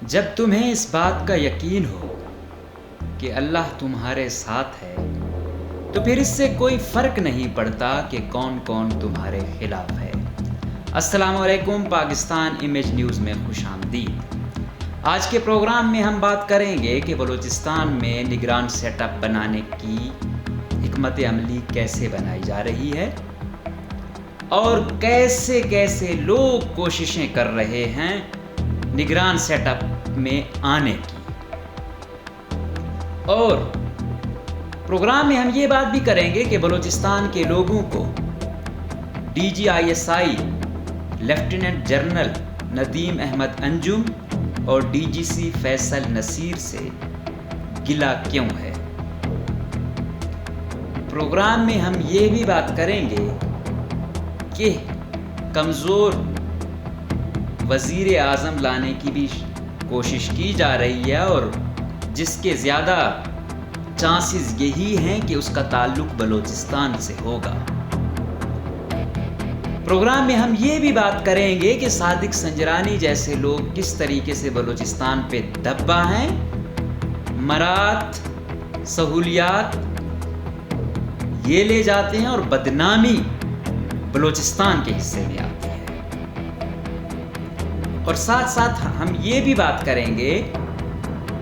جب تمہیں اس بات کا یقین ہو کہ اللہ تمہارے ساتھ ہے تو پھر اس سے کوئی فرق نہیں پڑتا کہ کون کون تمہارے خلاف ہے۔ السلام علیکم، پاکستان امیج نیوز میں خوش آمدید۔ آج کے پروگرام میں ہم بات کریں گے کہ بلوچستان میں نگران سیٹ اپ بنانے کی حکمت عملی کیسے بنائی جا رہی ہے اور کیسے کیسے لوگ کوششیں کر رہے ہیں نگران سیٹ اپ میں آنے کی، اور پروگرام میں ہم یہ بات بھی کریں گے کہ بلوچستان کے لوگوں کو DGISI lieutenant general Nadeem Ahmed Anjum اور DGC فیصل نصیر سے گلہ کیوں ہے۔ پروگرام میں ہم یہ بھی بات کریں گے کہ کمزور وزیر اعظم لانے کی بھی کوشش کی جا رہی ہے اور جس کے زیادہ چانسز یہی ہیں کہ اس کا تعلق بلوچستان سے ہوگا۔ پروگرام میں ہم یہ بھی بات کریں گے کہ صادق سنجرانی جیسے لوگ کس طریقے سے بلوچستان پہ دبا ہیں، مرات سہولیات یہ لے جاتے ہیں اور بدنامی بلوچستان کے حصے میں آتی ہے۔ اور ساتھ ساتھ ہم یہ بھی بات کریں گے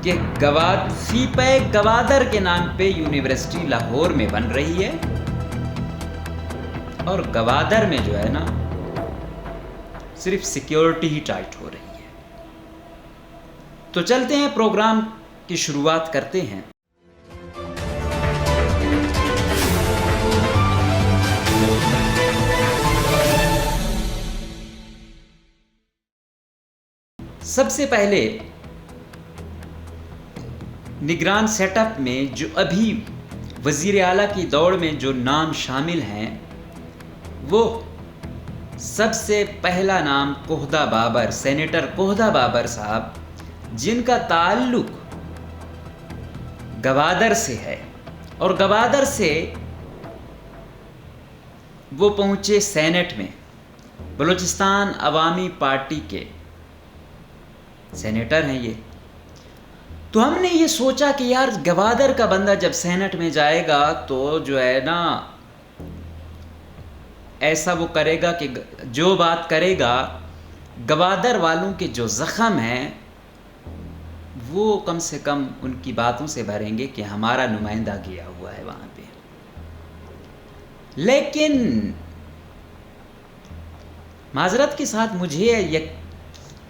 کہ فی پیک گوادر کے نام پہ یونیورسٹی لاہور میں بن رہی ہے اور گوادر میں جو ہے نا صرف سیکیورٹی ہی ٹائٹ ہو رہی ہے۔ تو چلتے ہیں، پروگرام کی شروعات کرتے ہیں۔ سب سے پہلے نگران سیٹ اپ میں جو ابھی وزیر اعلیٰ کی دوڑ میں جو نام شامل ہیں، وہ سب سے پہلا نام کوہدہ بابر، سینیٹر کوہدہ بابر صاحب، جن کا تعلق گوادر سے ہے اور گوادر سے وہ پہنچے سینٹ میں، بلوچستان عوامی پارٹی کے سینیٹر ہیں یہ۔ تو ہم نے یہ سوچا کہ یار گوادر کا بندہ جب سینٹ میں جائے گا تو جو ہے نا ایسا وہ کرے گا کہ جو بات کرے گا گوادر والوں کے جو زخم ہیں وہ کم سے کم ان کی باتوں سے بھریں گے کہ ہمارا نمائندہ گیا ہوا ہے وہاں پہ۔ لیکن معذرت کے ساتھ مجھے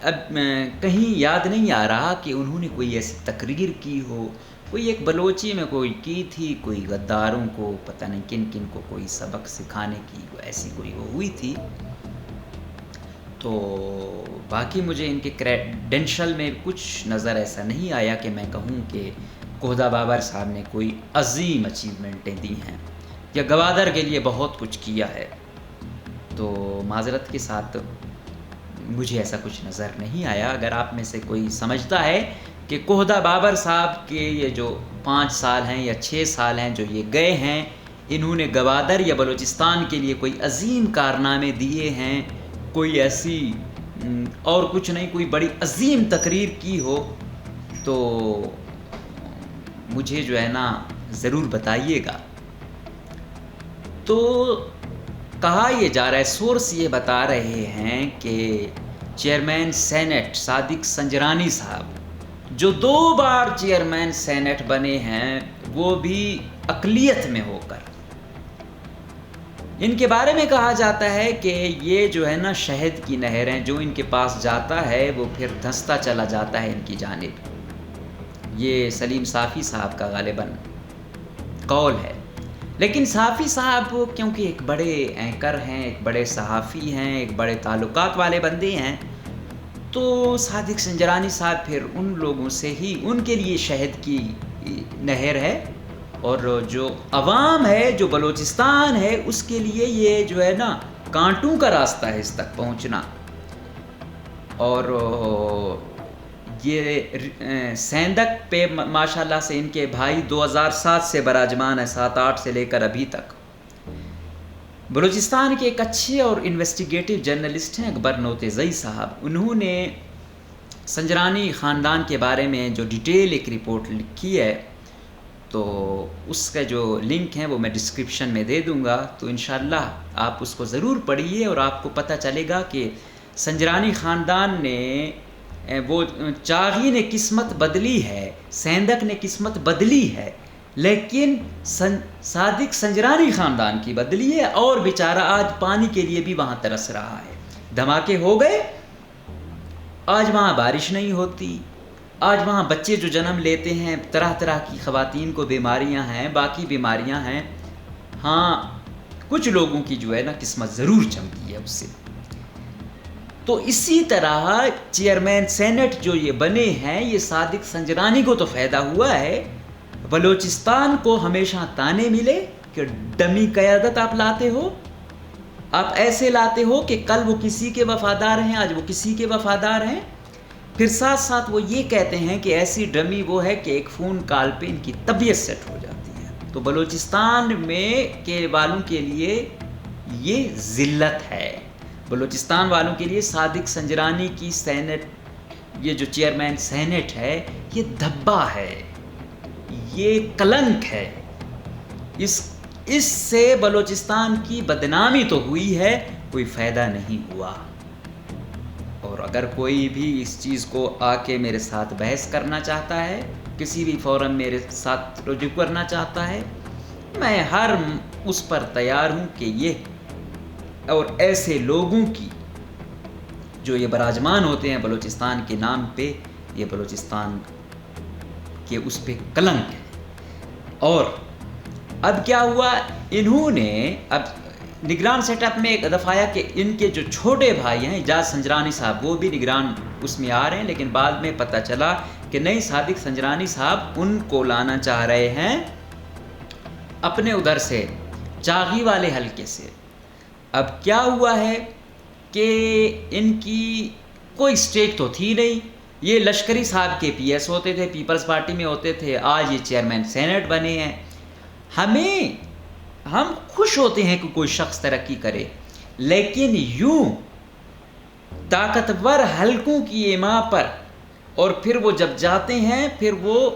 اب کہیں یاد نہیں آ رہا کہ انہوں نے کوئی ایسی تقریر کی ہو، کوئی ایک بلوچی میں کوئی کی تھی، کوئی غداروں کو پتہ نہیں کن کن کو کوئی سبق سکھانے کی ایسی کوئی وہ ہوئی تھی۔ تو باقی مجھے ان کے کریڈینشل میں کچھ نظر ایسا نہیں آیا کہ میں کہوں کہ کوہدہ بابر صاحب نے کوئی عظیم اچیومنٹیں دی ہیں یا گوادر کے لیے بہت کچھ کیا ہے۔ تو معذرت کے ساتھ مجھے ایسا کچھ نظر نہیں آیا۔ اگر آپ میں سے کوئی سمجھتا ہے کہ کوہدہ بابر صاحب کے یہ جو 5 سال ہیں یا 6 سال ہیں جو یہ گئے ہیں، انہوں نے گوادر یا بلوچستان کے لیے کوئی عظیم کارنامے دیے ہیں، کوئی ایسی اور کچھ نہیں، کوئی بڑی عظیم تقریر کی ہو، تو مجھے جو ہے نا ضرور بتائیے گا۔ تو کہا یہ جا رہا ہے، سورس یہ بتا رہے ہیں کہ چیئرمین سینٹ صادق سنجرانی صاحب جو 2 بار چیئرمین سینٹ بنے ہیں، وہ بھی اقلیت میں ہو کر، ان کے بارے میں کہا جاتا ہے کہ یہ جو ہے نا شہد کی نہریں، جو ان کے پاس جاتا ہے وہ پھر دھنستا چلا جاتا ہے ان کی جانب۔ یہ سلیم صافی صاحب کا غالباً قول ہے۔ لیکن صافی صاحب کیونکہ ایک بڑے اینکر ہیں، ایک بڑے صحافی ہیں، ایک بڑے تعلقات والے بندے ہیں، تو صادق سنجرانی صاحب پھر ان لوگوں سے ہی، ان کے لیے شہد کی نہر ہے، اور جو عوام ہے، جو بلوچستان ہے، اس کے لیے یہ جو ہے نا کانٹوں کا راستہ ہے اس تک پہنچنا۔ اور یہ سیندک پہ ماشاءاللہ سے ان کے بھائی 2007 سے براجمان ہے، 7-8 سے لے کر ابھی تک۔ بلوچستان کے ایک اچھے اور انویسٹیگیٹو جرنلسٹ ہیں اکبر نوتزئی صاحب، انہوں نے سنجرانی خاندان کے بارے میں جو ڈیٹیل ایک رپورٹ لکھی ہے، تو اس کا جو لنک ہے وہ میں ڈسکرپشن میں دے دوں گا، تو انشاءاللہ آپ اس کو ضرور پڑھیے اور آپ کو پتہ چلے گا کہ سنجرانی خاندان نے وہ چاغی نے قسمت بدلی ہے، سیندک نے قسمت بدلی ہے، لیکن صادق سنجرانی خاندان کی بدلی ہے، اور بیچارہ آج پانی کے لیے بھی وہاں ترس رہا ہے۔ دھماکے ہو گئے، آج وہاں بارش نہیں ہوتی، آج وہاں بچے جو جنم لیتے ہیں، طرح طرح کی خواتین کو بیماریاں ہیں، باقی بیماریاں ہیں۔ ہاں، کچھ لوگوں کی جو ہے نا قسمت ضرور چمکی ہے اس سے۔ تو اسی طرح چیئرمین سینٹ جو یہ بنے ہیں، یہ صادق سنجرانی کو تو فائدہ ہوا ہے، بلوچستان کو ہمیشہ تانے ملے کہ ڈمی قیادت آپ لاتے ہو، آپ ایسے لاتے ہو کہ کل وہ کسی کے وفادار ہیں، آج وہ کسی کے وفادار ہیں، پھر ساتھ ساتھ وہ یہ کہتے ہیں کہ ایسی ڈمی وہ ہے کہ ایک فون کال پہ ان کی طبیعت سیٹ ہو جاتی ہے۔ تو بلوچستان میں کے والوں کے لیے یہ ذلت ہے، بلوچستان والوں کے لیے صادق سنجرانی کی سینٹ، یہ جو چیئرمین سینٹ ہے، یہ دھبا ہے، یہ کلنک ہے۔ اس سے بلوچستان کی بدنامی تو ہوئی ہے، کوئی فائدہ نہیں ہوا۔ اور اگر کوئی بھی اس چیز کو آ کے میرے ساتھ بحث کرنا چاہتا ہے، کسی بھی فورم میرے ساتھ رجوع کرنا چاہتا ہے، میں ہر اس پر تیار ہوں کہ یہ اور ایسے لوگوں کی جو یہ براجمان ہوتے ہیں بلوچستان کے نام پہ، یہ بلوچستان کے اس پہ کلنک ہے۔ اور اب کیا ہوا، انہوں نے اب نگران سیٹ اپ میں ایک دفعہ آیا کہ ان کے جو چھوٹے بھائی ہیں اعجاز سنجرانی صاحب، وہ بھی نگران اس میں آ رہے ہیں، لیکن بعد میں پتہ چلا کہ نہیں، صادق سنجرانی صاحب ان کو لانا چاہ رہے ہیں اپنے ادھر سے، چاغی والے حلقے سے۔ اب کیا ہوا ہے کہ ان کی کوئی سٹیک تو تھی نہیں، یہ لشکری صاحب کے پی ایس ہوتے تھے، پیپلز پارٹی میں ہوتے تھے، آج یہ چیئرمین سینٹ بنے ہیں۔ ہم خوش ہوتے ہیں کہ کوئی شخص ترقی کرے، لیکن یوں طاقتور حلقوں کی ایما پر، اور پھر وہ جب جاتے ہیں پھر وہ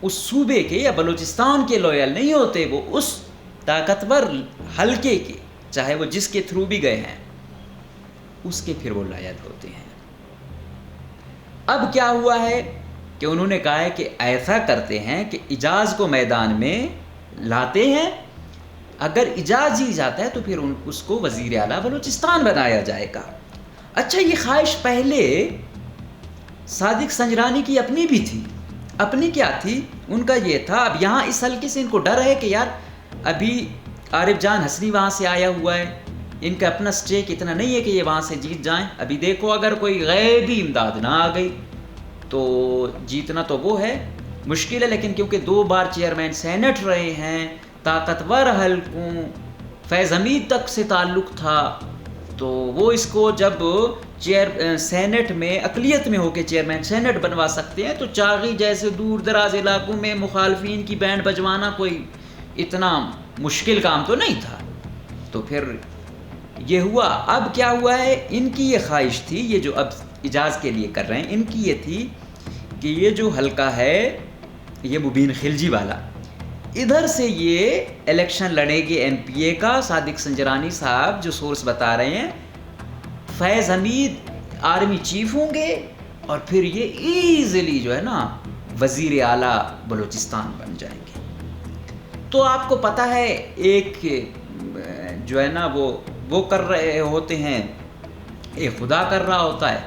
اس صوبے کے یا بلوچستان کے لویل نہیں ہوتے، وہ اس طاقتور حلقے کے، چاہے وہ جس کے تھرو بھی گئے ہیں، اس کے پھر وہ لائل ہوتے ہیں۔ اب کیا ہوا ہے کہ انہوں نے کہا ہے کہ ایسا کرتے ہیں کہ اعجاز کو میدان میں لاتے ہیں، اگر اعجاز ہی جاتا ہے تو پھر اس کو وزیر اعلیٰ بلوچستان بنایا جائے گا۔ اچھا، یہ خواہش پہلے صادق سنجرانی کی اپنی بھی تھی۔ اپنی کیا تھی؟ ان کا یہ تھا، اب یہاں اس حلقے سے ان کو ڈر ہے کہ یار ابھی عارف جان حسنی وہاں سے آیا ہوا ہے، ان کا اپنا سٹیک اتنا نہیں ہے کہ یہ وہاں سے جیت جائیں۔ ابھی دیکھو اگر کوئی غیبی امداد نہ آ گئی تو جیتنا تو وہ ہے مشکل ہے، لیکن کیونکہ 2 بار چیئرمین سینٹ رہے ہیں، طاقتور حلقوں، فیض حمید تک سے تعلق تھا، تو وہ اس کو جب سینٹ میں اقلیت میں ہو کے چیئرمین سینٹ بنوا سکتے ہیں، تو چاغی جیسے دور دراز علاقوں میں مخالفین کی بینڈ بجوانا کوئی اتنا مشکل کام تو نہیں تھا۔ تو پھر یہ ہوا۔ اب کیا ہوا ہے، ان کی یہ خواہش تھی، یہ جو اب اعجاز کے لیے کر رہے ہیں، ان کی یہ تھی کہ یہ جو حلقہ ہے یہ مبین خلجی والا، ادھر سے یہ الیکشن لڑے گے ایم پی اے کا، صادق سنجرانی صاحب جو سورس بتا رہے ہیں، فیض حمید آرمی چیف ہوں گے، اور پھر یہ ایزیلی جو ہے نا وزیر اعلیٰ بلوچستان بن جائیں گے۔ تو آپ کو پتہ ہے ایک جو ہے نا وہ کر رہے ہوتے ہیں، ایک خدا کر رہا ہوتا ہے،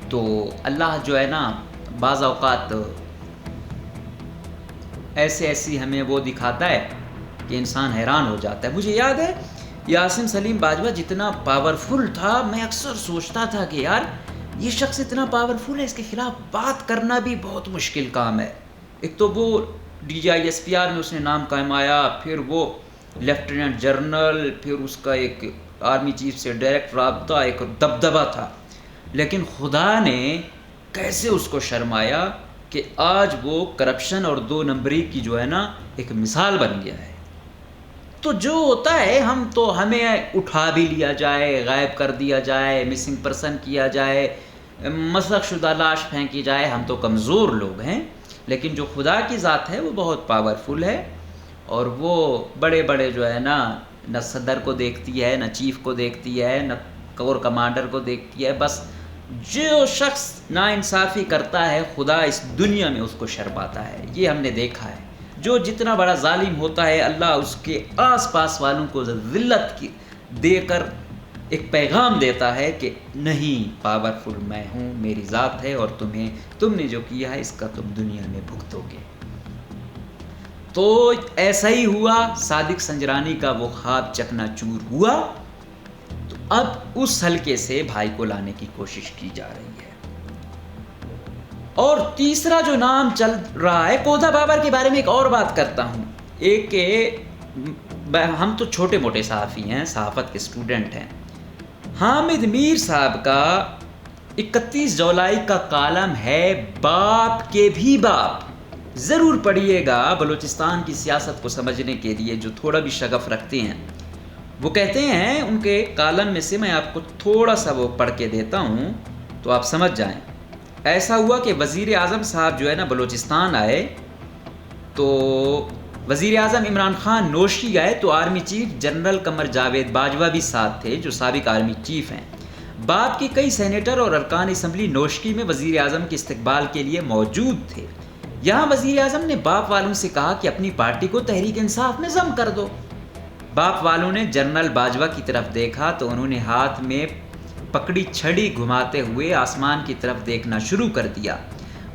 تو اللہ جو ہے نا بعض اوقات ایسی ہمیں وہ دکھاتا ہے کہ انسان حیران ہو جاتا ہے۔ مجھے یاد ہے یاسین سلیم باجوہ جتنا پاورفل تھا، میں اکثر سوچتا تھا کہ یار یہ شخص اتنا پاورفل ہے، اس کے خلاف بات کرنا بھی بہت مشکل کام ہے۔ ایک تو وہ D G I S P R میں اس نے نام قائم آیا، پھر وہ لیفٹیننٹ جنرل، پھر اس کا ایک آرمی چیف سے ڈائریکٹ رابطہ، ایک دبدبہ تھا، لیکن خدا نے کیسے اس کو شرمایا کہ آج وہ کرپشن اور 2 نمبری کی جو ہے نا ایک مثال بن گیا ہے۔ تو جو ہوتا ہے ہمیں اٹھا بھی لیا جائے، غائب کر دیا جائے، مسنگ پرسن کیا جائے، مسخ شدہ لاش پھینکی جائے، ہم تو کمزور لوگ ہیں، لیکن جو خدا کی ذات ہے وہ بہت پاورفل ہے، اور وہ بڑے بڑے جو ہے نا، نہ صدر کو دیکھتی ہے، نہ چیف کو دیکھتی ہے، نہ کور کمانڈر کو دیکھتی ہے، بس جو شخص ناانصافی کرتا ہے خدا اس دنیا میں اس کو شرماتا ہے، یہ ہم نے دیکھا ہے۔ جو جتنا بڑا ظالم ہوتا ہے اللہ اس کے آس پاس والوں کو ذلت کی دے کر ایک پیغام دیتا ہے کہ نہیں، پاورفل میں ہوں، میری ذات ہے، اور تم نے جو کیا ہے اس کا تم دنیا میں بھگتو گے۔ تو ایسا ہی ہوا، صادق سنجرانی کا وہ خواب چکنا چور ہوا، تو اب اس حلقے سے بھائی کو لانے کی کوشش کی جا رہی ہے۔ اور تیسرا جو نام چل رہا ہے، کوتھا بابر کے بارے میں ایک اور بات کرتا ہوں۔ ایک کہ ہم تو چھوٹے موٹے صحافی ہیں، صحافت کے اسٹوڈنٹ ہیں۔ حامد میر صاحب کا 31 جولائی کا کالم ہے باپ کے بھی باپ، ضرور پڑھیے گا بلوچستان کی سیاست کو سمجھنے کے لیے جو تھوڑا بھی شغف رکھتے ہیں۔ وہ کہتے ہیں ان کے کالم میں سے، میں آپ کو تھوڑا سا وہ پڑھ کے دیتا ہوں تو آپ سمجھ جائیں۔ ایسا ہوا کہ وزیر اعظم صاحب جو ہے نا بلوچستان آئے، تو وزیر اعظم عمران خان نوشی گئے تو army chief general Qamar Javed Bajwa بھی ساتھ تھے، جو سابق آرمی چیف ہیں۔ باپ کے کئی سینیٹر اور ارکان اسمبلی نوشکی میں وزیر اعظم کے استقبال کے لیے موجود تھے۔ یہاں وزیر اعظم نے باپ والوں سے کہا کہ اپنی پارٹی کو تحریک انصاف میں ضم کر دو۔ باپ والوں نے جنرل باجوہ کی طرف دیکھا تو انہوں نے ہاتھ میں پکڑی چھڑی گھماتے ہوئے آسمان کی طرف دیکھنا شروع کر دیا۔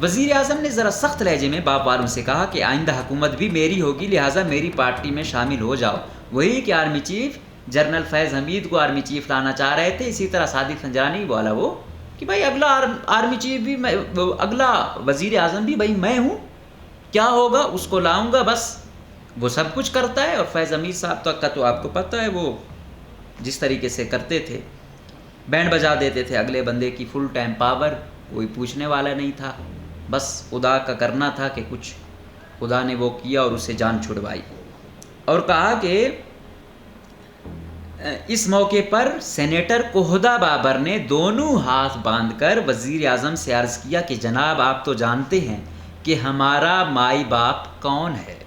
وزیر اعظم نے ذرا سخت لہجے میں باپ والوں سے کہا کہ آئندہ حکومت بھی میری ہوگی، لہٰذا میری پارٹی میں شامل ہو جاؤ۔ وہی کہ آرمی چیف جنرل فیض حمید کو آرمی چیف لانا چاہ رہے تھے، اسی طرح صادق سنجرانی والا وہ کہ بھائی اگلا آرمی چیف بھی میں، اگلا وزیر اعظم بھی بھائی میں ہوں، کیا ہوگا اس کو لاؤں گا، بس وہ سب کچھ کرتا ہے۔ اور فیض حمید صاحب تک کا تو آپ کو پتہ ہے وہ جس طریقے سے کرتے تھے، بینڈ بجا دیتے تھے اگلے بندے کی، فل ٹائم پاور، کوئی پوچھنے والا نہیں تھا، بس خدا کا کرنا تھا کہ کچھ خدا نے وہ کیا اور اسے جان چھڑوائی۔ اور کہا کہ اس موقع پر سینیٹر کوہدا بابر نے دونوں ہاتھ باندھ کر وزیر اعظم سے عرض کیا کہ جناب آپ تو جانتے ہیں کہ ہمارا مائی باپ کون ہے۔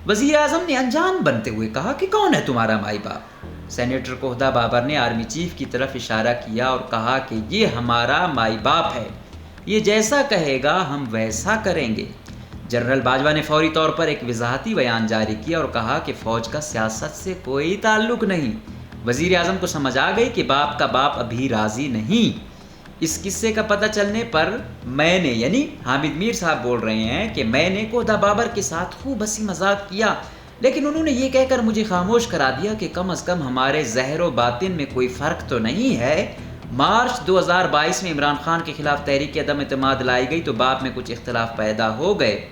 وزیر اعظم نے انجان بنتے ہوئے کہا کہ کون ہے تمہارا مائی باپ؟ سینیٹر کوہدا بابر نے آرمی چیف کی طرف اشارہ کیا اور کہا کہ یہ ہمارا مائی باپ ہے، یہ جیسا کہے گا ہم ویسا کریں گے۔ جنرل باجوہ نے فوری طور پر ایک وضاحتی بیان جاری کیا اور کہا کہ فوج کا سیاست سے کوئی تعلق نہیں۔ وزیر اعظم کو سمجھ آ گئی کہ باپ کا باپ ابھی راضی نہیں۔ اس قصے کا پتہ چلنے پر میں نے، یعنی حامد میر صاحب بول رہے ہیں کہ میں نے کوہدا بابر کے ساتھ خوب ہنسی مذاق کیا، لیکن انہوں نے یہ کہہ کر مجھے خاموش کرا دیا کہ کم از کم ہمارے ظاہر و باطن میں کوئی فرق تو نہیں ہے۔ مارچ 2022 میں عمران خان کے خلاف تحریک عدم اعتماد لائی گئی تو باپ میں کچھ اختلاف پیدا ہو گئے۔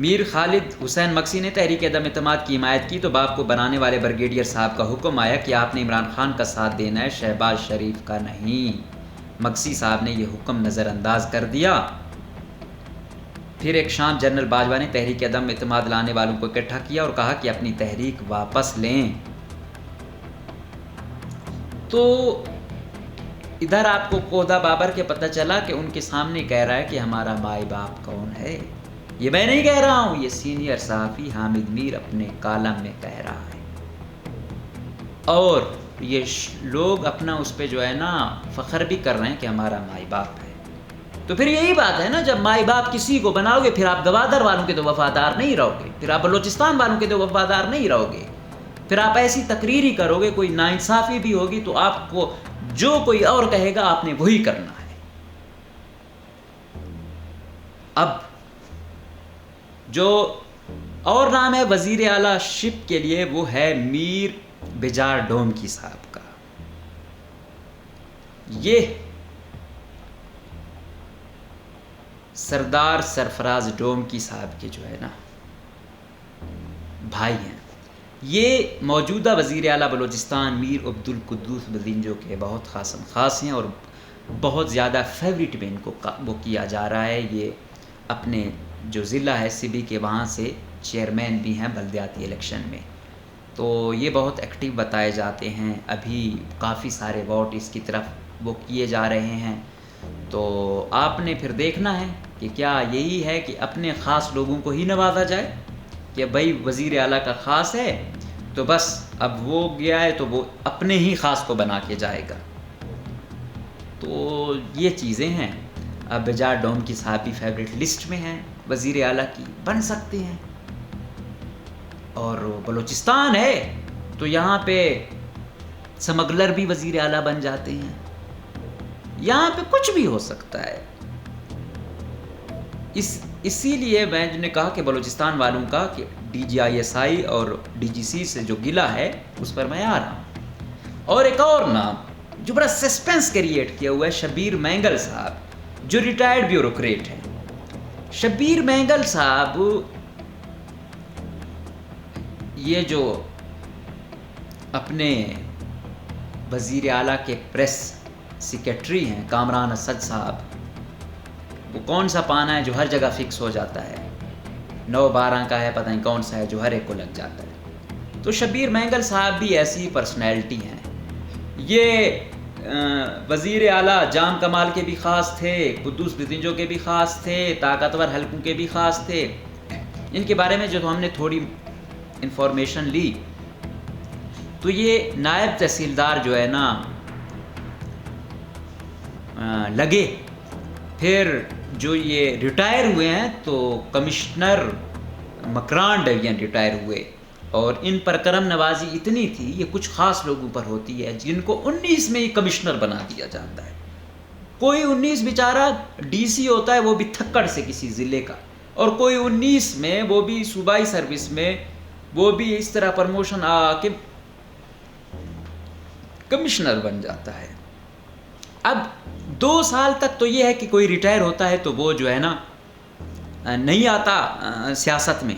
میر خالد حسین مکسی نے تحریک عدم اعتماد کی حمایت کی تو باپ کو بنانے والے بریگیڈیئر صاحب کا حکم آیا کہ آپ نے عمران خان کا ساتھ دینا ہے، شہباز شریف کا نہیں۔ مکسی صاحب نے یہ حکم نظر انداز کر دیا۔ پھر ایک شام جنرل باجوہ نے تحریک عدم اعتماد لانے والوں کو اکٹھا کیا اور کہا کہ اپنی تحریک واپس لیں۔ تو ادھر آپ کو کوہدا بابر کے پتہ چلا کہ ان کے سامنے کہہ رہا ہے کہ ہمارا مائی باپ کون ہے۔ یہ میں نہیں کہہ رہا ہوں، یہ سینئر صحافی حامد میر اپنے کالم میں کہہ رہا ہے، اور یہ لوگ اپنا اس پہ جو ہے نا فخر بھی کر رہے ہیں کہ ہمارا مائی باپ ہے۔ تو پھر یہی بات ہے نا، جب مائی باپ کسی کو بناؤ گے پھر آپ گوادر والوں کے تو وفادار نہیں رہو گے، پھر آپ بلوچستان والوں کے تو وفادار نہیں رہو گے، پھر آپ ایسی تقریر ہی کرو گے، کوئی ناانصافی بھی ہوگی تو آپ کو جو کوئی اور کہے گا آپ نے وہی کرنا ہے۔ اب جو اور نام ہے وزیر اعلیٰ شپ کے لیے وہ ہے میر بجار ڈومکی صاحب کا۔ یہ سردار سرفراز ڈومکی صاحب کے جو ہے نا بھائی ہیں۔ یہ موجودہ وزیر اعلیٰ بلوچستان میر عبدالقدوس بدینجو کے بہت خاص ہیں اور بہت زیادہ فیوریٹ میں ان کو وہ کیا جا رہا ہے۔ یہ اپنے جو ضلع ہے سبی کے وہاں سے چیئرمین بھی ہیں بلدیاتی الیکشن میں۔ تو یہ بہت ایکٹیو بتائے جاتے ہیں. ابھی کافی سارے ووٹ اس کی طرف وہ کیے جا رہے ہیں. تو آپ نے پھر دیکھنا ہے کہ کیا یہی ہے کہ اپنے خاص لوگوں کو ہی نوازا جائے کہ بھائی وزیر اعلیٰ کا خاص ہے تو بس اب وہ گیا ہے تو وہ اپنے ہی خاص کو بنا کے جائے گا. تو یہ چیزیں ہیں. اب بجار ڈوم کی صاحب بھی فیوریٹ لسٹ میں ہیں وزیر اعلیٰ کی، بن سکتے ہیں. اور بلوچستان ہے تو یہاں پہ سمگلر بھی وزیر اعلیٰ بن جاتے ہیں. یہاں پہ کچھ بھی ہو سکتا ہے. اسی لیے میں نے کہا کہ بلوچستان والوں کا کہ DGISI اور DGC سے جو گلہ ہے اس پر میں آ رہا ہوں. اور ایک اور نام جو بڑا سسپینس کریٹ کیا ہوا ہے، شبیر مینگل صاحب جو ریٹائرڈ بیوروکریٹ ہیں. شبیر مینگل صاحب یہ جو اپنے وزیر اعلیٰ کے پریس سیکریٹری ہیں کامران اسد صاحب، وہ کون سا پانا ہے جو ہر جگہ فکس ہو جاتا ہے، 9-12 کا ہے، پتہ نہیں کون سا ہے جو ہر ایک کو لگ جاتا ہے. تو شبیر مینگل صاحب بھی ایسی پرسنالٹی ہیں. یہ وزیر اعلیٰ جام کمال کے بھی خاص تھے، قدوس بزنجو کے بھی خاص تھے، طاقتور حلقوں کے بھی خاص تھے. ان کے بارے میں جو ہم نے تھوڑی انفارمیشن لی تو یہ نائب تحصیلدار جو ہے نا لگے، پھر جو یہ ریٹائر ہوئے ہیں تو کمشنر مکران ڈویژن ریٹائر ہوئے. اور ان پر کرم نوازی اتنی تھی، یہ کچھ خاص لوگوں پر ہوتی ہے جن کو 19 میں ہی کمشنر بنا دیا جاتا ہے. کوئی 19 بیچارہ DC ہوتا ہے وہ بھی تھکڑ سے کسی ضلع کا، اور کوئی 19 میں وہ بھی صوبائی سروس میں وہ بھی اس طرح پروموشن آ کے کمشنر بن جاتا ہے. اب 2 سال تک تو یہ ہے کہ کوئی ریٹائر ہوتا ہے تو وہ جو ہے نا نہیں آتا سیاست میں.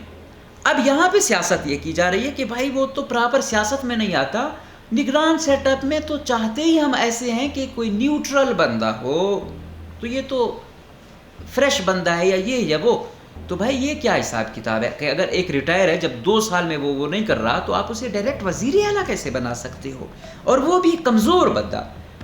اب یہاں پہ سیاست یہ کی جا رہی ہے کہ بھائی وہ تو پراپر سیاست میں نہیں آتا، نگران سیٹ اپ میں تو چاہتے ہی ہم ایسے ہیں کہ کوئی نیوٹرل بندہ ہو. تو یہ تو فریش بندہ ہے یا یہ یا وہ. تو بھائی یہ کیا حساب کتاب ہے کہ اگر ایک ریٹائر ہے، جب 2 سال میں وہ نہیں کر رہا تو آپ اسے ڈائریکٹ وزیر اعلیٰ کیسے بنا سکتے ہو؟ اور وہ بھی کمزور بندہ.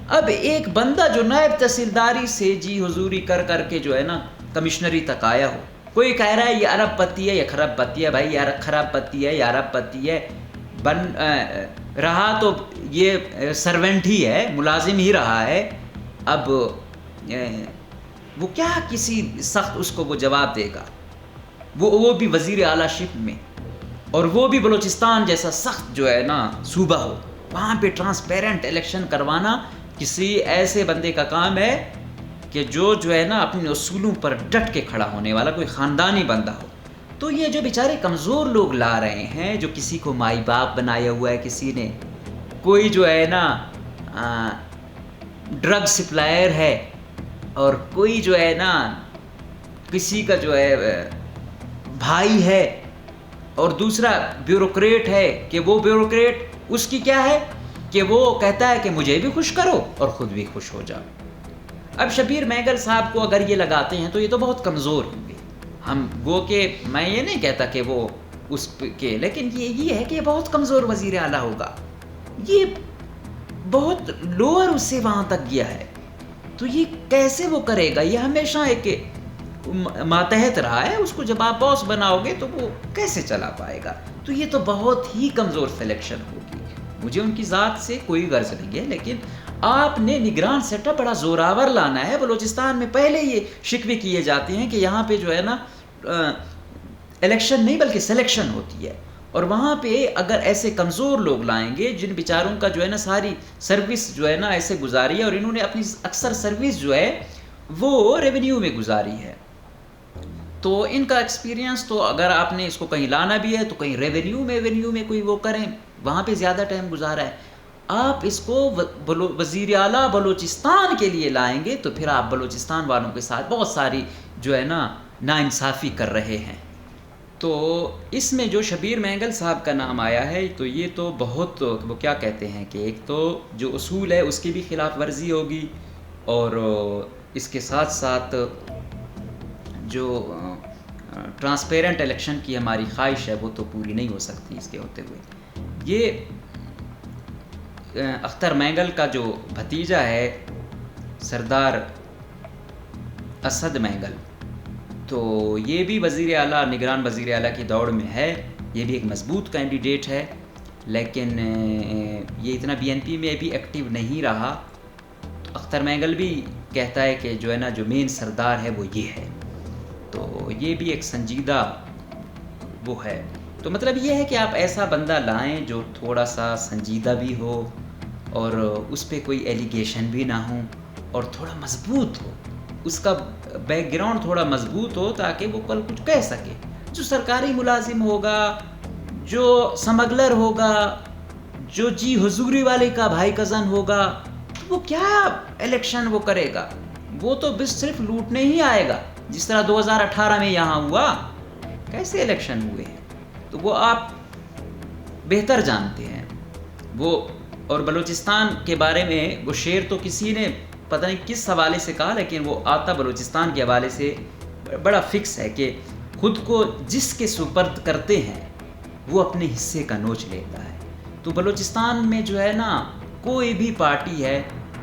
اب ایک بندہ جو نائب تحصیلداری سے جی حضوری کر کر کے جو ہے نا کمشنری تک آیا ہو، کوئی کہہ رہا ہے یہ ارب پتی ہے یا خراب پتی ہے. بھائی یار خراب پتی ہے یا ارب پتی ہے، بن رہا تو یہ سرونٹ ہی ہے، ملازم ہی رہا ہے. اب وہ کیا کسی سخت اس کو وہ جواب دے گا؟ وہ بھی وزیر اعلیٰ شپ میں، اور وہ بھی بلوچستان جیسا سخت جو ہے نا صوبہ ہو، وہاں پہ ٹرانسپیرنٹ الیکشن کروانا کسی ایسے بندے کا کام ہے کہ جو ہے نا اپنے اصولوں پر ڈٹ کے کھڑا ہونے والا کوئی خاندانی بندہ ہو. تو یہ جو بیچارے کمزور لوگ لا رہے ہیں، جو کسی کو مائی باپ بنایا ہوا ہے کسی نے، کوئی جو ہے نا ڈرگ سپلائر ہے، اور کوئی جو ہے نا کسی کا جو ہے بھائی ہے، اور دوسرا بیوروکریٹ ہے کہ وہ بیوروکریٹ اس کی کیا ہے کہ وہ کہتا ہے کہ مجھے بھی خوش کرو اور خود بھی خوش ہو جاؤ. اب شبیر مینگل صاحب کو اگر یہ لگاتے ہیں تو یہ تو بہت کمزور ہوں گے. ہم گو کہ میں یہ نہیں کہتا کہ وہ اس کے، لیکن یہ ہے کہ یہ بہت کمزور وزیر اعلیٰ ہوگا. یہ بہت لوور اس سے وہاں تک گیا ہے، تو یہ کیسے وہ کرے گا؟ یہ ہمیشہ ایک ماتحت رہا ہے، اس کو جب آپ باس بناؤ گے تو وہ کیسے چلا پائے گا؟ تو یہ تو بہت ہی کمزور سلیکشن ہوگی. مجھے ان کی ذات سے کوئی غرض نہیں ہے، لیکن آپ نے نگران سیٹ اپ بڑا زوراور لانا ہے. بلوچستان میں پہلے یہ شکوے کیے جاتے ہیں کہ یہاں پہ جو ہے نا الیکشن نہیں بلکہ سلیکشن ہوتی ہے، اور وہاں پہ اگر ایسے کمزور لوگ لائیں گے جن بیچاروں کا جو ہے نا ساری سروس جو ہے نا ایسے گزاری ہے، اور انہوں نے اپنی اکثر سروس جو ہے وہ ریونیو میں گزاری ہے، تو ان کا ایکسپیرینس تو اگر آپ نے اس کو کہیں لانا بھی ہے تو کہیں ریونیو میں کوئی وہ کریں، وہاں پہ زیادہ ٹائم گزارا ہے. آپ اس کو وزیر اعلیٰ بلوچستان کے لیے لائیں گے تو پھر آپ بلوچستان والوں کے ساتھ بہت ساری جو ہے نا ناانصافی کر رہے ہیں. تو اس میں جو شبیر مینگل صاحب کا نام آیا ہے تو یہ تو بہت وہ کیا کہتے ہیں کہ ایک تو جو اصول ہے اس کی بھی خلاف ورزی ہوگی، اور اس کے ساتھ ساتھ جو ٹرانسپیرنٹ الیکشن کی ہماری خواہش ہے وہ تو پوری نہیں ہو سکتی اس کے ہوتے ہوئے. یہ اختر مینگل کا جو بھتیجا ہے سردار اسد مینگل، تو یہ بھی وزیر اعلیٰ، نگران وزیر اعلیٰ کی دوڑ میں ہے، یہ بھی ایک مضبوط کینڈیڈیٹ ہے، لیکن یہ اتنا بی این پی میں بھی ایکٹیو نہیں رہا۔ اختر مینگل بھی کہتا ہے کہ جو ہے نا جو مین سردار ہے وہ یہ ہے، تو یہ بھی ایک سنجیدہ وہ ہے۔ تو مطلب یہ ہے کہ آپ ایسا بندہ لائیں جو تھوڑا سا سنجیدہ بھی ہو اور اس پہ کوئی ایلیگیشن بھی نہ ہو اور تھوڑا مضبوط ہو، اس کا بیک گراؤنڈ تھوڑا مضبوط ہو تاکہ وہ کل کچھ کہہ سکے۔ جو سرکاری ملازم ہوگا، جو سمگلر ہوگا، جو جی حضوری والے کا بھائی کزن ہوگا، تو وہ کیا الیکشن وہ کرے گا؟ وہ تو بس صرف لوٹنے ہی آئے گا، جس طرح 2018 میں یہاں ہوا، کیسے الیکشن ہوئے ہیں تو وہ آپ بہتر جانتے ہیں۔ وہ اور بلوچستان کے بارے میں وہ شعر تو کسی نے پتہ نہیں کس حوالے سے کہا، لیکن وہ آتا بلوچستان کے حوالے سے بڑا فکس ہے کہ خود کو جس کے سپرد کرتے ہیں وہ اپنے حصے کا نوچ لیتا ہے۔ تو بلوچستان میں جو ہے نا کوئی بھی پارٹی ہے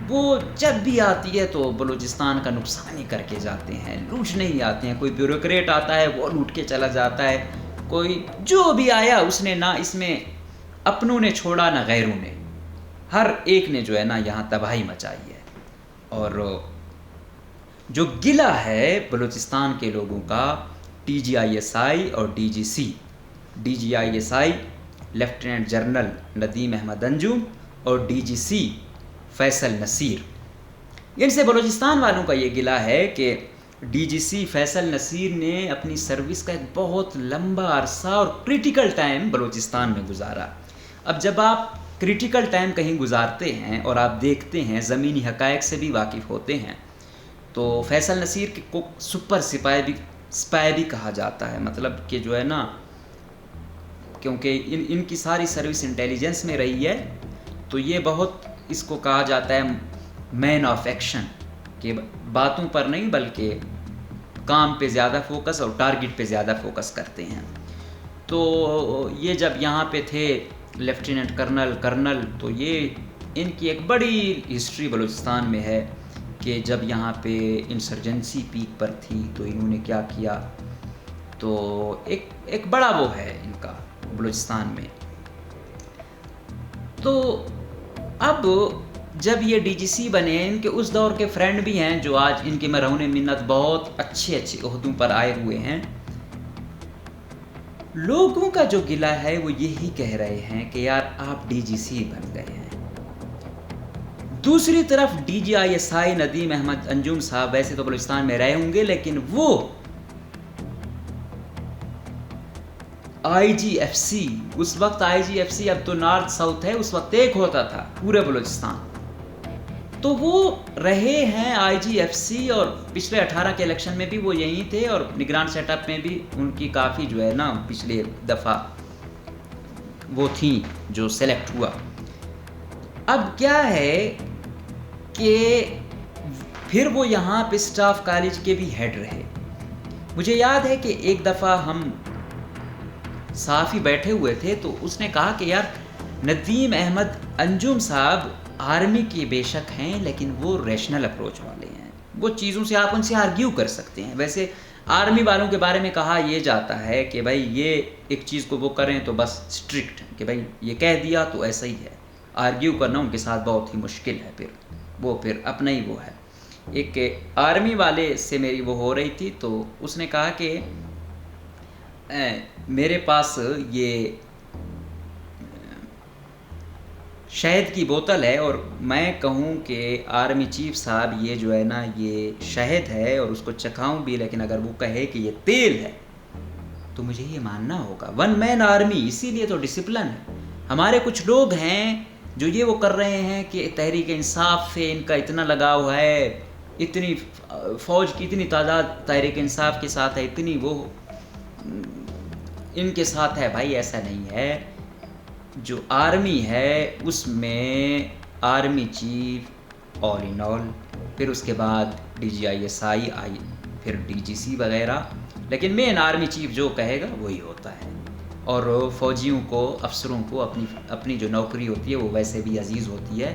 وہ جب بھی آتی ہے تو بلوچستان کا نقصان ہی کر کے جاتے ہیں، لوٹنے ہی آتے ہیں۔ کوئی بیوروکریٹ آتا ہے وہ لوٹ کے چلا جاتا ہے، کوئی جو بھی آیا اس نے نہ اس میں اپنوں نے چھوڑا نہ غیروں نے، ہر ایک نے جو ہے نا یہاں تباہی مچائی ہے۔ اور جو گلہ ہے بلوچستان کے لوگوں کا T G I S I اور D G C, D G I S I lieutenant general Nadeem Ahmed Anjum اور D G C Faisal Naseer, ان سے بلوچستان والوں کا یہ گلہ ہے کہ D G C Faisal Naseer نے اپنی سروس کا ایک بہت لمبا عرصہ اور کریٹیکل ٹائم بلوچستان میں گزارا۔ اب جب آپ کریٹیکل ٹائم کہیں گزارتے ہیں اور آپ دیکھتے ہیں، زمینی حقائق سے بھی واقف ہوتے ہیں، تو فیصل نصیر کو سپر سپاہی بھی کہا جاتا ہے، مطلب کہ جو ہے نا کیونکہ ان کی ساری سروس انٹیلیجنس میں رہی ہے، تو یہ بہت اس کو کہا جاتا ہے مین آف ایکشن، کہ باتوں پر نہیں بلکہ کام پہ زیادہ فوکس اور ٹارگٹ پہ زیادہ فوکس کرتے ہیں۔ تو یہ جب یہاں پہ تھے لیفٹیننٹ کرنل، تو یہ ان کی ایک بڑی ہسٹری بلوچستان میں ہے کہ جب یہاں پہ انسرجنسی پیک پر تھی تو انہوں نے کیا کیا، تو ایک بڑا وہ ہے ان کا بلوچستان میں۔ تو اب جب یہ ڈی جی سی بنے، ان کے اس دور کے فرینڈ بھی ہیں جو آج ان کے مرہون منت بہت اچھے عہدوں پر آئے ہوئے ہیں، لوگوں کا جو گلہ ہے وہ یہی کہہ رہے ہیں کہ یار آپ ڈی جی سی بن گئے ہیں۔ دوسری طرف D G I S I Nadeem Ahmed Anjum صاحب ویسے تو بلوچستان میں رہے ہوں گے، لیکن وہ آئی جی ایف سی، اس وقت آئی جی ایف سی اب تو نارتھ ساؤتھ ہے، اس وقت ایک ہوتا تھا پورے بلوچستان، تو وہ رہے ہیں آئی جی ایف سی، اور پچھلے 18 کے الیکشن میں بھی وہ یہیں تھے، اور نگران سیٹ اپ میں بھی ان کی کافی جو ہے نا پچھلے دفعہ وہ تھیں جو سلیکٹ ہوا۔ اب کیا ہے کہ پھر وہ یہاں پہ اسٹاف کالج کے بھی ہیڈ رہے۔ مجھے یاد ہے کہ ایک دفعہ ہم صحافی بیٹھے ہوئے تھے تو اس نے کہا کہ یار ندیم احمد انجم صاحب آرمی کے بے شک ہیں، لیکن وہ ریشنل اپروچ والے ہیں، وہ چیزوں سے آپ ان سے آرگیو کر سکتے ہیں۔ ویسے آرمی والوں کے بارے میں کہا یہ جاتا ہے کہ بھائی یہ ایک چیز کو وہ کریں تو بس اسٹرکٹ کہ بھائی یہ کہہ دیا تو ایسا ہی ہے، آرگیو کرنا ان کے ساتھ بہت ہی مشکل ہے، پھر اپنا ہی وہ ہے۔ ایک آرمی والے سے میری وہ ہو رہی تھی تو اس نے کہا کہ میرے پاس یہ شہد کی بوتل ہے اور میں کہوں کہ آرمی چیف صاحب یہ جو ہے نا یہ شہد ہے اور اس کو چکھاؤں بھی، لیکن اگر وہ کہے کہ یہ تیل ہے تو مجھے یہ ماننا ہوگا۔ ون مین آرمی، اسی لیے تو ڈسپلن ہے۔ ہمارے کچھ لوگ ہیں جو یہ وہ کر رہے ہیں کہ تحریک انصاف سے ان کا اتنا لگاؤ ہے، اتنی فوج کی اتنی تعداد تحریک انصاف کے ساتھ ہے، اتنی وہ ان کے ساتھ ہے۔ بھائی ایسا نہیں ہے، جو آرمی ہے اس میں آرمی چیف آل ان آل، پھر اس کے بعد ڈی جی آئی ایس آئی پھر ڈی جی سی وغیرہ، لیکن مین آرمی چیف جو کہے گا وہی ہوتا ہے۔ اور فوجیوں کو، افسروں کو اپنی جو نوکری ہوتی ہے وہ ویسے بھی عزیز ہوتی ہے.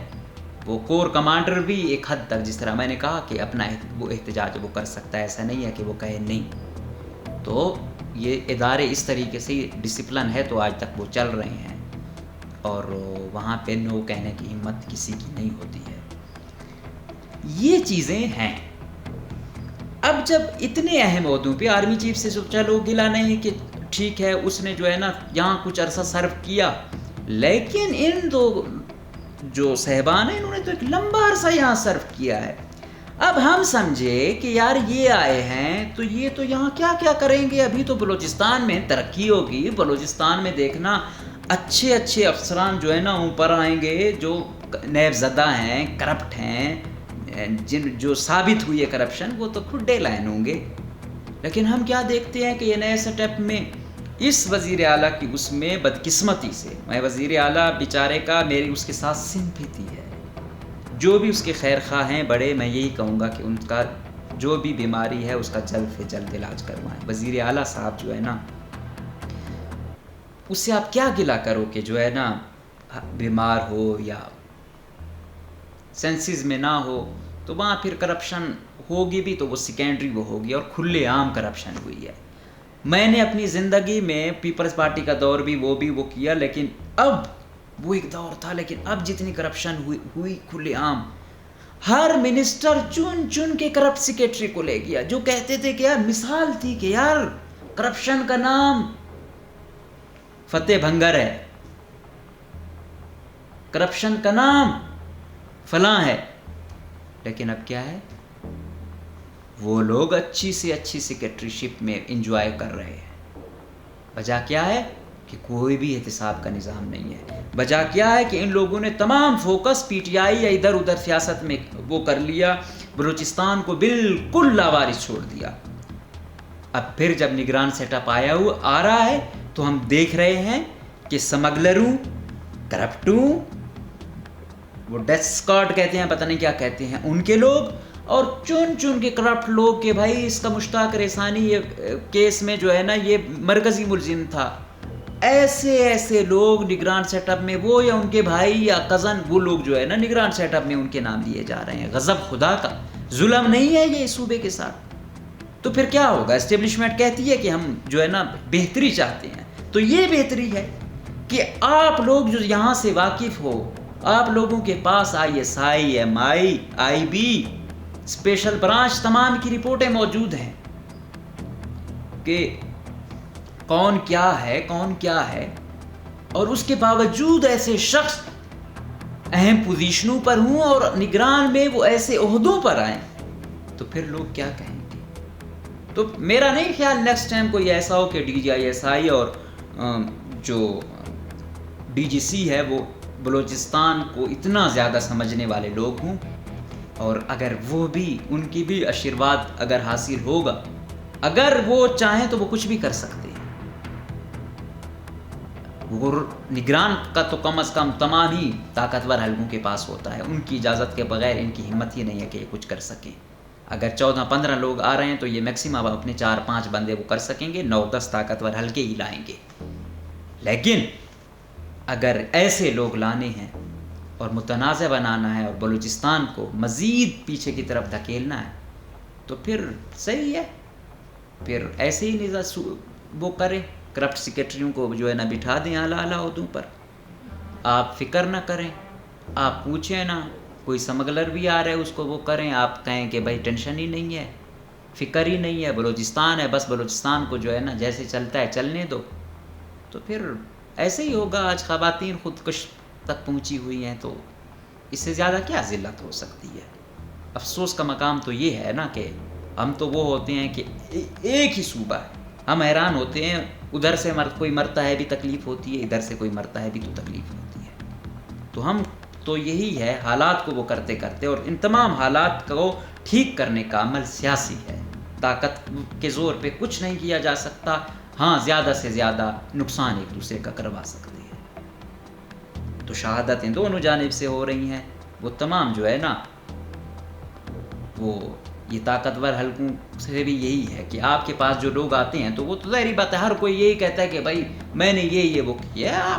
وہ کور کمانڈر بھی ایک حد تک، جس طرح میں نے کہا کہ اپنا وہ احتجاج وہ کر سکتا ہے، ایسا نہیں ہے کہ وہ کہے نہیں. تو یہ ادارے اس طریقے سے ڈسپلن ہے تو آج تک وہ چل رہے ہیں، اور وہاں پہ نو کہنے کی ہمت کسی کی نہیں ہوتی ہے. یہ چیزیں ہیں. اب جب اتنے اہم عہدوں پہ آرمی چیف سے چلو گلا نہیں کہ ٹھیک ہے اس نے جو ہے نا یہاں کچھ عرصہ سرو کیا، لیکن ان دو جو صاحبان ہیں انہوں نے تو ایک لمبا عرصہ یہاں سرو کیا ہے. اب ہم سمجھے کہ یار یہ آئے ہیں تو یہ تو یہاں کیا کیا کریں گے. ابھی تو بلوچستان میں ترقی ہوگی، بلوچستان میں دیکھنا اچھے اچھے افسران جو ہے نا اوپر آئیں گے، جو نیب زدہ ہیں، کرپٹ ہیں، جو ثابت ہوئی ہے کرپشن، وہ تو کھڈے لائن ہوں گے. لیکن ہم کیا دیکھتے ہیں کہ یہ نئے سیٹ اپ میں اس وزیر اعلیٰ کی اس میں بدقسمتی سے، میں وزیر اعلیٰ بیچارے کا میری اس کے ساتھ سمپیتی ہے. جو بھی اس کے خیر خواہ ہیں بڑے، میں یہی کہوں گا کہ ان کا جو بھی بیماری ہے اس کا جلد سے جلد علاج کروائیں. وزیر اعلیٰ صاحب جو ہے نا، اس سے آپ کیا گلہ کرو کہ جو ہے نا بیمار ہو یا سینسز میں نہ ہو، تو وہاں پھر کرپشن ہوگی بھی تو وہ سیکنڈری وہ ہوگی، اور کھلے عام کرپشن ہوئی ہے. میں نے اپنی زندگی میں پیپلز پارٹی کا دور بھی وہ کیا، لیکن اب وہ ایک دور تھا، لیکن اب جتنی کرپشن ہوئی کھلے عام، ہر منسٹر چن کے کرپٹ سیکریٹری کو لے گیا، جو کہتے تھے کہ یار مثال تھی کہ یار کرپشن کا نام فتح بھنگر ہے، کرپشن کا نام فلاں ہے. لیکن اب کیا ہے، وہ لوگ اچھی سے اچھی سیکریٹری شپ میں انجوائے کر رہے ہیں. وجہ کیا ہے کہ کوئی بھی احتساب کا نظام نہیں ہے. وجہ کیا ہے کہ ان لوگوں نے تمام فوکس پی ٹی آئی یا ادھر ادھر سیاست میں وہ کر لیا، بلوچستان کو بالکل لاوارث چھوڑ دیا. اب پھر جب نگران سیٹ اپ آ رہا ہے تو ہم دیکھ رہے ہیں کہ سمگلروں، کرپٹوں، وہ ڈیتھ اسکواڈ کہتے ہیں، پتہ نہیں کیا کہتے ہیں، ان کے لوگ، اور چن کے کرپٹ لوگ کہ بھائی اس کا مشتاق ریسانی یہ کیس میں جو ہے نا یہ مرکزی ملزم تھا. ایسے لوگ نگران سیٹ اپ میں، وہ یا ان کے بھائی یا کزن، وہ لوگ جو ہے نا نگران سیٹ اپ میں ان کے نام لیے جا رہے ہیں. غضب خدا کا، ظلم نہیں ہے یہ صوبے کے ساتھ؟ تو پھر کیا ہوگا؟ اسٹیبلشمنٹ کہتی ہے کہ ہم جو ہے نا بہتری چاہتے ہیں، تو یہ بہتری ہے کہ آپ لوگ جو یہاں سے واقف ہو، آپ لوگوں کے پاس ISI، MI، IB، special branch, تمام کی رپورٹیں موجود ہیں کہ کون کیا ہے، اور اس کے باوجود ایسے شخص اہم پوزیشنوں پر ہوں اور نگران میں وہ ایسے عہدوں پر آئیں، تو پھر لوگ کیا کہیں گے؟ تو میرا نہیں خیال نیکسٹ ٹائم کوئی ایسا ہو کہ DGISI اور جو DGC ہے وہ بلوچستان کو اتنا زیادہ سمجھنے والے لوگ ہوں، اور اگر وہ بھی، ان کی بھی آشیرواد اگر حاصل ہوگا، اگر وہ چاہیں تو وہ کچھ بھی کر سکتے ہیں. وہ نگران کا تو کم از کم تمام ہی طاقتور حلقوں کے پاس ہوتا ہے، ان کی اجازت کے بغیر ان کی ہمت ہی نہیں ہے کہ یہ کچھ کر سکیں. اگر 14-15 لوگ آ رہے ہیں تو یہ میکسیمم اپنے 4-5 بندے وہ کر سکیں گے، 9-10 طاقتور حلقے ہی لائیں گے. لیکن اگر ایسے لوگ لانے ہیں اور متنازع بنانا ہے اور بلوچستان کو مزید پیچھے کی طرف دھکیلنا ہے، تو پھر صحیح ہے، پھر ایسے ہی وہ کریں، کرپٹ سیکریٹریوں کو جو ہے نا بٹھا دیں اعلیٰ عہدوں پر. آپ فکر نہ کریں، آپ پوچھیں نا، کوئی سمگلر بھی آ رہا ہے اس کو وہ کریں، آپ کہیں کہ بھائی ٹینشن ہی نہیں ہے، فکر ہی نہیں ہے، بلوچستان ہے، بس بلوچستان کو جو ہے نا جیسے چلتا ہے چلنے دو. تو پھر ایسے ہی ہوگا. آج خواتین خودکش تک پہنچی ہوئی ہیں، تو اس سے زیادہ کیا ذلت ہو سکتی ہے؟ افسوس کا مقام تو یہ ہے نا کہ ہم تو وہ ہوتے ہیں کہ ایک ہی صوبہ ہے، ہم حیران ہوتے ہیں، ادھر سے کوئی مرتا ہے بھی تکلیف ہوتی ہے، ادھر سے کوئی مرتا ہے بھی تو تکلیف ہوتی ہے. تو ہم تو یہی ہے، حالات کو وہ کرتے اور ان تمام حالات کو ٹھیک کرنے کا عمل سیاسی ہے. طاقت کے زور پہ کچھ نہیں کیا جا سکتا. ہاں، زیادہ سے زیادہ نقصان ایک دوسرے کا کروا سکتے ہیں. تو شہادتیں دونوں جانب سے ہو رہی ہیں. وہ تمام جو ہے نا وہ یہ طاقتور حلقوں سے بھی یہی ہے کہ آپ کے پاس جو لوگ آتے ہیں تو وہ تو ظاہری بات ہے ہر کوئی یہی کہتا ہے کہ بھائی میں نے یہ وہ کیا.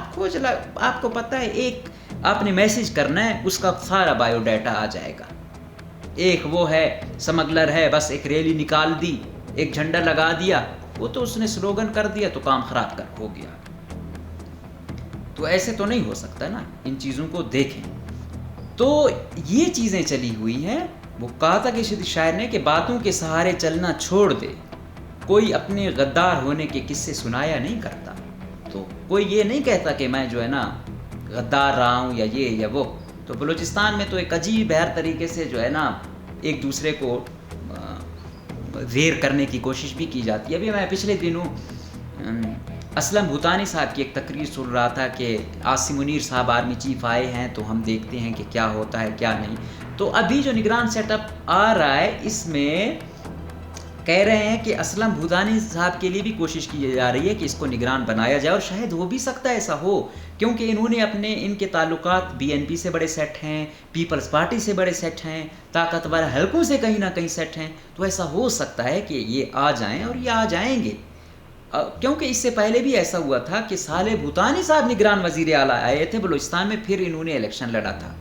آپ کو پتہ ہے ایک آپ نے میسیج کرنا ہے اس کا سارا بایو ڈیٹا آ جائے گا. ایک وہ ہے سمگلر ہے, بس ایک ریلی نکال دی, ایک جھنڈا لگا دیا, وہ تو اس نے سلوگن کر دیا تو کام خراب ہو گیا. تو ایسے تو نہیں ہو سکتا نا, ان چیزوں کو دیکھیں. تو یہ چیزیں چلی ہوئی ہیں. وہ کہا تھا کہ شاعر نے کہ باتوں کے سہارے چلنا چھوڑ دے, کوئی اپنے غدار ہونے کے قصے سنایا نہیں کرتا. تو کوئی یہ نہیں کہتا کہ میں جو ہے نا غدار رہا ہوں یا یہ یا وہ. تو بلوچستان میں تو ایک عجیب ہر طریقے سے جو ہے نا ایک دوسرے کو ویر کرنے کی کوشش بھی کی جاتی ہے. ابھی میں پچھلے دنوں اسلم بھوتانی صاحب کی ایک تقریر سن رہا تھا کہ عاصم منیر صاحب آرمی چیف آئے ہیں تو ہم دیکھتے ہیں کہ کیا ہوتا ہے کیا نہیں. تو ابھی جو نگران سیٹ اپ آ رہا ہے اس میں کہہ رہے ہیں کہ اسلم بھوتانی صاحب کے لیے بھی کوشش کی جا رہی ہے کہ اس کو نگران بنایا جائے, اور شاید ہو بھی سکتا ہے ایسا ہو, کیونکہ انہوں نے ان کے تعلقات بی این پی سے بڑے سیٹ ہیں, پیپلز پارٹی سے بڑے سیٹ ہیں, طاقتور حلقوں سے کہیں نہ کہیں سیٹ ہیں. تو ایسا ہو سکتا ہے کہ یہ آ جائیں, اور یہ آ جائیں گے, کیونکہ اس سے پہلے بھی ایسا ہوا تھا کہ صالح بھوتانی صاحب نگران وزیر اعلیٰ آئے تھے بلوچستان میں, پھر انہوں نے الیکشن لڑا تھا.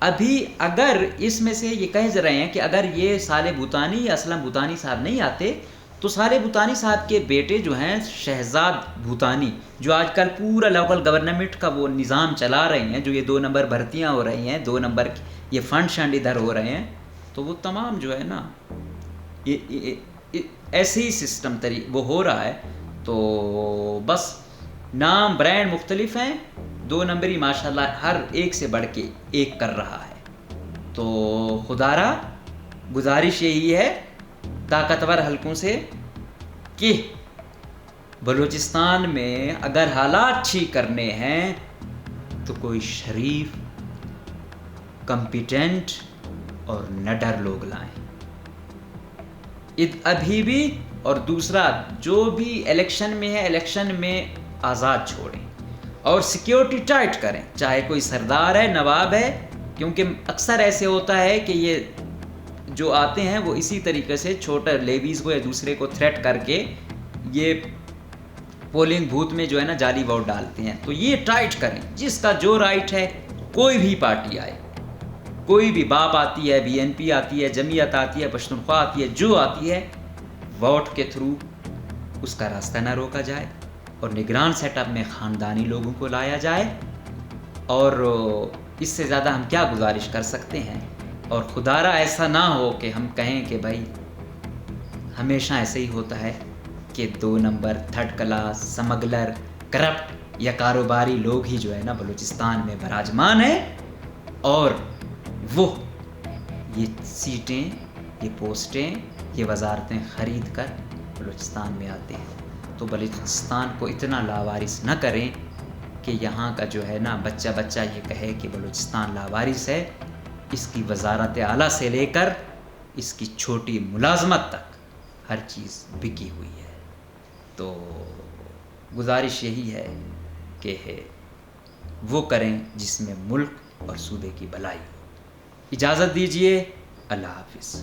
ابھی اگر اس میں سے یہ کہہ رہے ہیں کہ اگر یہ صالح بھوتانی یا اسلم بھوتانی صاحب نہیں آتے تو صالح بھوتانی صاحب کے بیٹے جو ہیں شہزاد بھوتانی, جو آج کل پورا لوکل گورنمنٹ کا وہ نظام چلا رہے ہیں, جو یہ 2 نمبر بھرتیاں ہو رہی ہیں, 2 نمبر یہ فنڈ ادھر ہو رہے ہیں, تو وہ تمام جو ہے نا ایسے ہی سسٹم وہ ہو رہا ہے. تو بس نام برانڈ مختلف ہیں, 2 نمبری ماشاءاللہ ہر ایک سے بڑھ کے ایک کر رہا ہے. تو خدارا گزارش یہی ہے طاقتور حلقوں سے کہ بلوچستان میں اگر حالات ٹھیک کرنے ہیں تو کوئی شریف, کمپیٹنٹ اور نڈر لوگ لائیں ابھی بھی. اور دوسرا جو بھی الیکشن میں ہے الیکشن میں آزاد چھوڑیں اور سیکیورٹی ٹائٹ کریں, چاہے کوئی سردار ہے نواب ہے, کیونکہ اکثر ایسے ہوتا ہے کہ یہ جو آتے ہیں وہ اسی طریقے سے چھوٹا لیویز کو یا دوسرے کو تھریٹ کر کے یہ پولنگ بوتھ میں جو ہے نا جعلی ووٹ ڈالتے ہیں. تو یہ ٹائٹ کریں, جس کا جو رائٹ ہے, کوئی بھی پارٹی آئے, کوئی بھی باپ آتی ہے, بی این پی آتی ہے, جمعیت آتی ہے, پشتونخوا آتی ہے, جو آتی ہے, ووٹ کے تھرو اس کا راستہ نہ روکا جائے, اور نگران سیٹ اپ میں خاندانی لوگوں کو لایا جائے. اور اس سے زیادہ ہم کیا گزارش کر سکتے ہیں. اور خدارا ایسا نہ ہو کہ ہم کہیں کہ بھائی ہمیشہ ایسے ہی ہوتا ہے کہ 2 number, 3rd class, smuggler, corrupt یا کاروباری لوگ ہی جو ہے نا بلوچستان میں براجمان ہیں, اور وہ یہ سیٹیں, یہ پوسٹیں, یہ وزارتیں خرید کر بلوچستان میں آتے ہیں. تو بلوچستان کو اتنا لاوارث نہ کریں کہ یہاں کا جو ہے نا بچہ یہ کہے کہ بلوچستان لاوارث ہے. اس کی وزارت اعلیٰ سے لے کر اس کی چھوٹی ملازمت تک ہر چیز بکی ہوئی ہے. تو گزارش یہی ہے کہ وہ کریں جس میں ملک اور صوبے کی بھلائی ہو. اجازت دیجیے, اللہ حافظ.